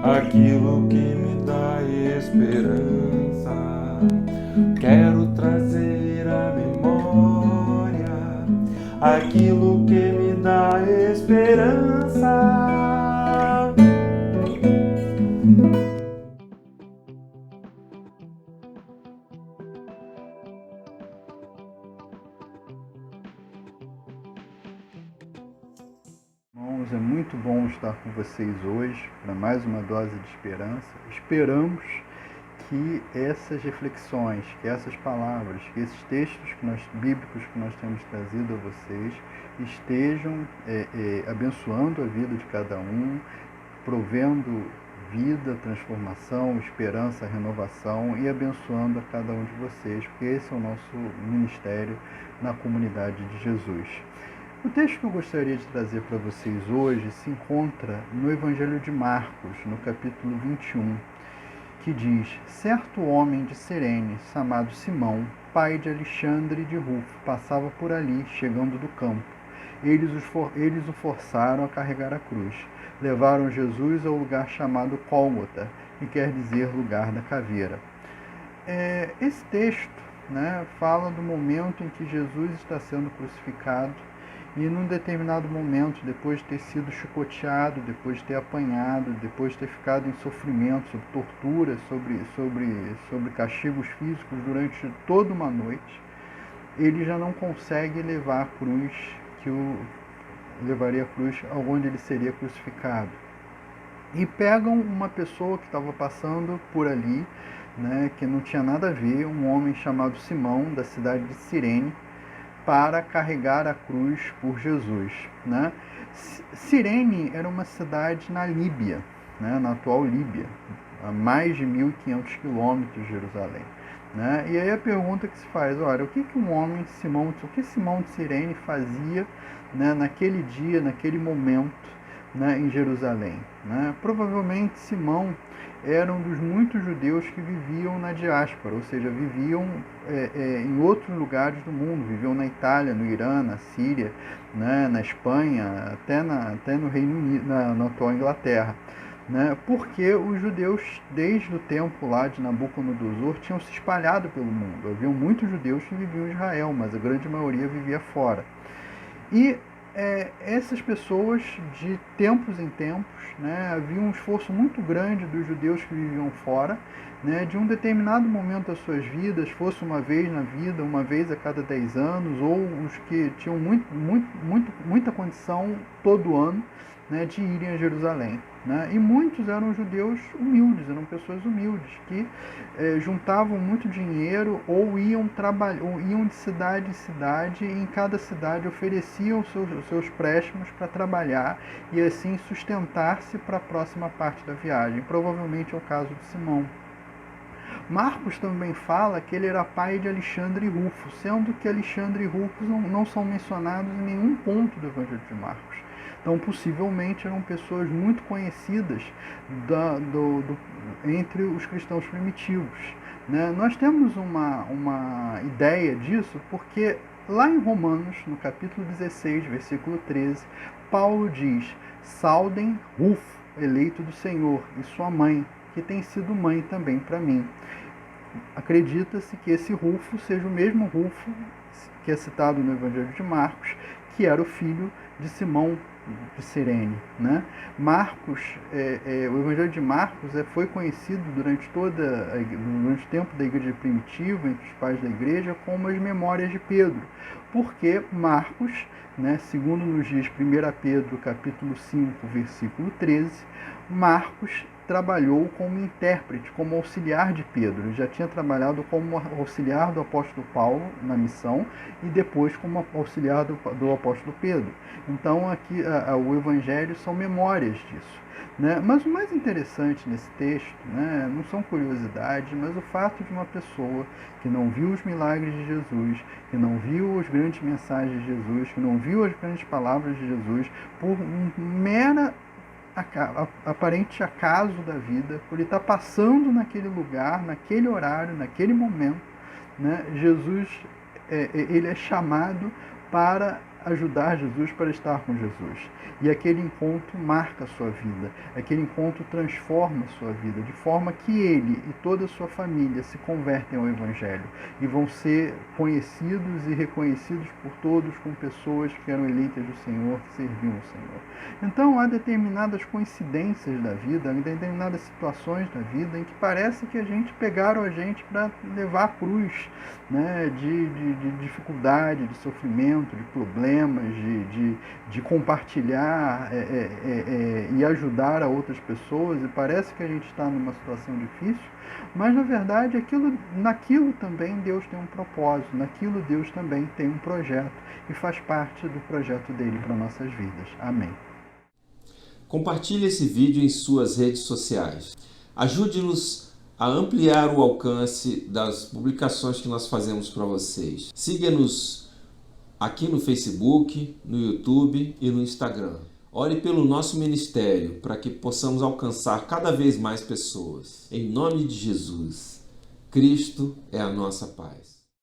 aquilo que me dá esperança. Quero trazer à memória aquilo que me dá esperança. Irmãos, é muito bom estar com vocês hoje para mais uma dose de esperança. Esperamos que essas reflexões, que essas palavras, que esses textos bíblicos que nós temos trazido a vocês estejam abençoando a vida de cada um, provendo vida, transformação, esperança, renovação e abençoando a cada um de vocês, porque esse é o nosso ministério na comunidade de Jesus. O texto que eu gostaria de trazer para vocês hoje se encontra no Evangelho de Marcos, no capítulo 21, que diz: certo homem de Cirene, chamado Simão, pai de Alexandre e de Rufo, passava por ali, chegando do campo. Eles o forçaram a carregar a cruz. Levaram Jesus ao lugar chamado Gólgota, que quer dizer lugar da caveira. Esse texto, fala do momento em que Jesus está sendo crucificado. E num determinado momento, depois de ter sido chicoteado, depois de ter apanhado, depois de ter ficado em sofrimento, sob tortura, sobre castigos físicos durante toda uma noite, ele já não consegue levar a cruz, levaria a cruz aonde ele seria crucificado. E pegam uma pessoa que estava passando por ali, que não tinha nada a ver, um homem chamado Simão, da cidade de Cirene, para carregar a cruz por Jesus. Cirene era uma cidade na Líbia, na atual Líbia, a mais de 1.500 quilômetros de Jerusalém. E aí a pergunta que se faz, olha, o que Simão de Cirene fazia naquele dia, naquele momento, em Jerusalém? Provavelmente Simão era um dos muitos judeus que viviam na diáspora, ou seja, viviam em outros lugares do mundo, viviam na Itália, no Irã, na Síria, na Espanha, até no Reino Unido, na atual Inglaterra. Porque os judeus, desde o tempo lá de Nabucodonosor, tinham se espalhado pelo mundo. Havia muitos judeus que viviam em Israel, mas a grande maioria vivia fora. E essas pessoas, de tempos em tempos, havia um esforço muito grande dos judeus que viviam fora, de um determinado momento das suas vidas, fosse uma vez na vida, uma vez a cada 10 anos, ou os que tinham muita condição todo ano, de irem a Jerusalém. E muitos eram judeus humildes, eram pessoas humildes, que juntavam muito dinheiro ou iam de cidade em cidade, e em cada cidade ofereciam os seus préstimos para trabalhar e assim sustentar-se para a próxima parte da viagem. Provavelmente é o caso de Simão. Marcos também fala que ele era pai de Alexandre e Rufo, sendo que Alexandre e Rufo não são mencionados em nenhum ponto do Evangelho de Marcos. Então, possivelmente, eram pessoas muito conhecidas entre os cristãos primitivos. Nós temos uma ideia disso porque lá em Romanos, no capítulo 16, versículo 13, Paulo diz: saudem Rufo, eleito do Senhor, e sua mãe, que tem sido mãe também para mim. Acredita-se que esse Rufo seja o mesmo Rufo que é citado no Evangelho de Marcos, que era o filho de Simão de Cirene. Marcos, o Evangelho de Marcos foi conhecido durante o tempo da igreja primitiva, entre os pais da igreja, como as memórias de Pedro, porque Marcos, segundo nos diz 1 Pedro capítulo 5, versículo 13, Marcos trabalhou como intérprete, como auxiliar de Pedro. Ele já tinha trabalhado como auxiliar do apóstolo Paulo na missão e depois como auxiliar do apóstolo Pedro. Então aqui o Evangelho são memórias disso. Mas o mais interessante nesse texto, não são curiosidades, mas o fato de uma pessoa que não viu os milagres de Jesus, que não viu as grandes mensagens de Jesus, que não viu as grandes palavras de Jesus, por mera aparente acaso da vida, por ele estar passando naquele lugar, naquele horário, naquele momento, Jesus ele é chamado para ajudar Jesus para estar com Jesus. E aquele encontro marca a sua vida, aquele encontro transforma a sua vida, de forma que ele e toda a sua família se convertem ao Evangelho e vão ser conhecidos e reconhecidos por todos como pessoas que eram eleitas do Senhor, que serviam ao Senhor. Então há determinadas coincidências da vida, determinadas situações da vida em que parece que pegaram a gente para levar a cruz, né, de dificuldade, de sofrimento, de problemas, de compartilhar e ajudar a outras pessoas, e parece que a gente está numa situação difícil, mas na verdade naquilo também Deus tem um propósito, naquilo Deus também tem um projeto, e faz parte do projeto dele para nossas vidas. Amém. Compartilhe esse vídeo em suas redes sociais. Ajude-nos a ampliar o alcance das publicações que nós fazemos para vocês. Siga-nos aqui no Facebook, no YouTube e no Instagram. Ore pelo nosso ministério para que possamos alcançar cada vez mais pessoas. Em nome de Jesus, Cristo é a nossa paz.